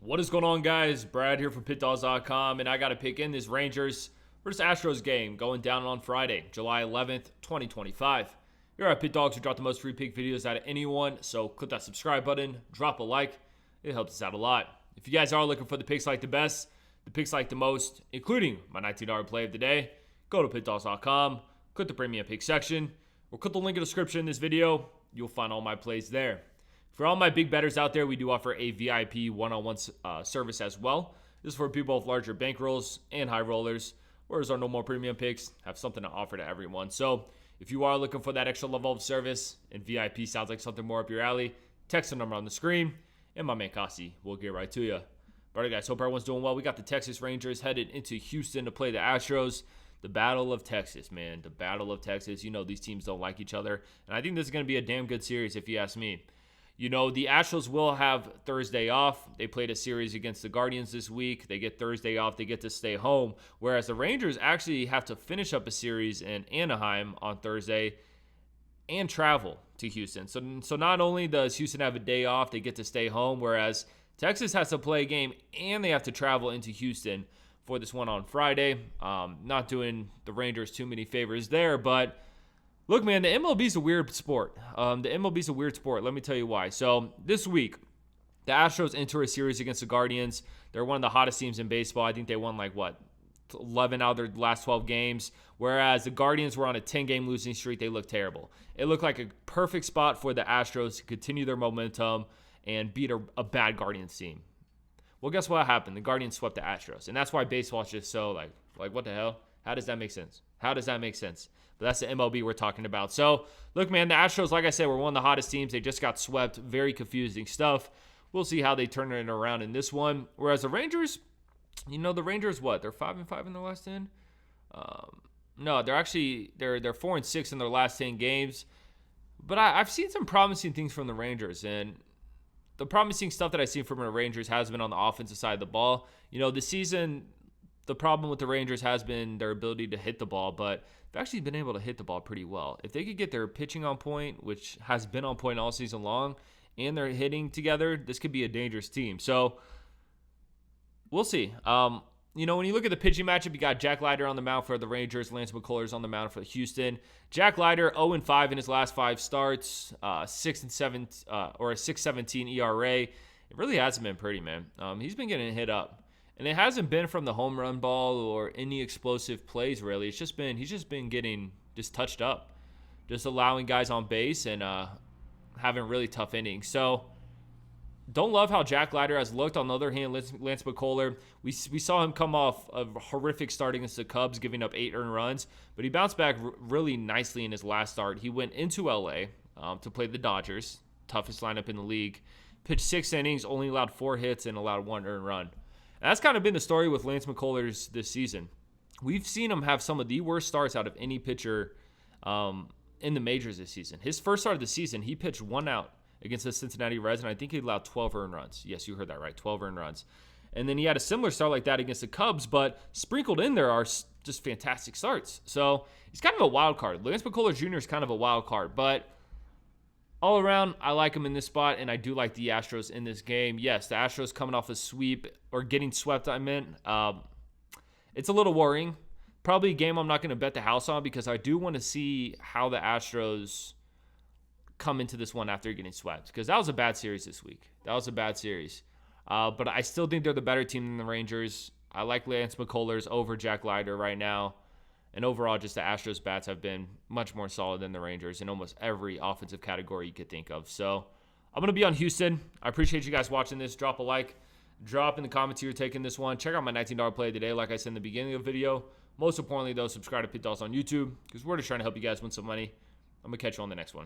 What is going on, guys? Brad here from Pickdawgz.com, and I got to pick in this Rangers versus Astros game going down on Friday, July 11th, 2025. Here at Pickdawgz, we drop the most free pick videos out of anyone, so click that subscribe button, drop a like. It helps us out a lot. If you guys are looking for the picks like the best, the picks like the most, including my $19 play of the day, go to Pickdawgz.com, click the premium pick section, or click the link in the description in this video. You'll find all my plays there. For all my big bettors out there, we do offer a VIP one-on-one service as well. This is for people with larger bankrolls and high rollers, whereas our normal premium picks have something to offer to everyone. So if you are looking for that extra level of service and VIP sounds like something more up your alley, text the number on the screen, and my man Kasi will get right to you. All right, guys, hope everyone's doing well. We got the Texas Rangers headed into Houston to play the Astros. The Battle of Texas, man. The Battle of Texas. You know, these teams don't like each other. And I think this is going to be a damn good series if you ask me. You know, the Astros will have Thursday off. They played a series against the Guardians this week. They get Thursday off. They get to stay home. Whereas the Rangers actually have to finish up a series in Anaheim on Thursday and travel to Houston. So not only does Houston have a day off, they get to stay home. Whereas Texas has to play a game and they have to travel into Houston for this one on Friday. Not doing the Rangers too many favors there, but look, man, the MLB is a weird sport. The MLB is a weird sport. Let me tell you why. So this week, the Astros enter a series against the Guardians. They're one of the hottest teams in baseball. I think they won 11 out of their last 12 games. Whereas the Guardians were on a 10-game losing streak. They looked terrible. It looked like a perfect spot for the Astros to continue their momentum and beat a bad Guardians team. Well, guess what happened? The Guardians swept the Astros. And that's why baseball is just so like what the hell? How does that make sense? How does that make sense? But that's the MLB we're talking about. So, look, man, the Astros, like I said, were one of the hottest teams. They just got swept. Very confusing stuff. We'll see how they turn it around in this one. Whereas the Rangers, you know, the Rangers, what? They're 5-5 in their last 10? No, they're 4-6 in their last 10 games. But I've seen some promising things from the Rangers. And the promising stuff that I've seen from the Rangers has been on the offensive side of the ball. You know, this season, the problem with the Rangers has been their ability to hit the ball, but they've actually been able to hit the ball pretty well. If they could get their pitching on point, which has been on point all season long, and they're hitting together, this could be a dangerous team. So we'll see. You know, when you look at the pitching matchup, you got Jack Leiter on the mound for the Rangers, Lance McCullers on the mound for Houston. Jack Leiter 0-5 in his last 5 starts, 6-7 or a 6.17 ERA. It really hasn't been pretty, man. He's been getting hit up. And it hasn't been from the home run ball or any explosive plays, really. He's just been getting just touched up, just allowing guys on base and having really tough innings. So don't love how Jack Leiter has looked. On the other hand, Lance McCullers, we saw him come off a horrific start against the Cubs, giving up 8 earned runs, but he bounced back really nicely in his last start. He went into LA to play the Dodgers, toughest lineup in the league, pitched 6 innings, only allowed 4 hits, and allowed 1 earned run. And that's kind of been the story with Lance McCullers this season. We've seen him have some of the worst starts out of any pitcher in the majors this season. His first start of the season, he pitched 1 out against the Cincinnati Reds, and I think he allowed 12 earned runs. Yes, you heard that right, 12 earned runs. And then he had a similar start like that against the Cubs, but sprinkled in there are just fantastic starts. So he's kind of a wild card. Lance McCullers Jr. is kind of a wild card, but all around, I like him in this spot, and I do like the Astros in this game. Yes, the Astros coming off a sweep, or getting swept, I meant. It's a little worrying. Probably a game I'm not going to bet the house on because I do want to see how the Astros come into this one after getting swept, because that was a bad series this week. That was a bad series. But I still think they're the better team than the Rangers. I like Lance McCullers over Jack Leiter right now. And overall, just the Astros bats have been much more solid than the Rangers in almost every offensive category you could think of. So I'm going to be on Houston. I appreciate you guys watching this. Drop a like. Drop in the comments who you're taking this one. Check out my $19 play today, like I said in the beginning of the video. Most importantly, though, subscribe to Pick Dawgz on YouTube because we're just trying to help you guys win some money. I'm going to catch you on the next one.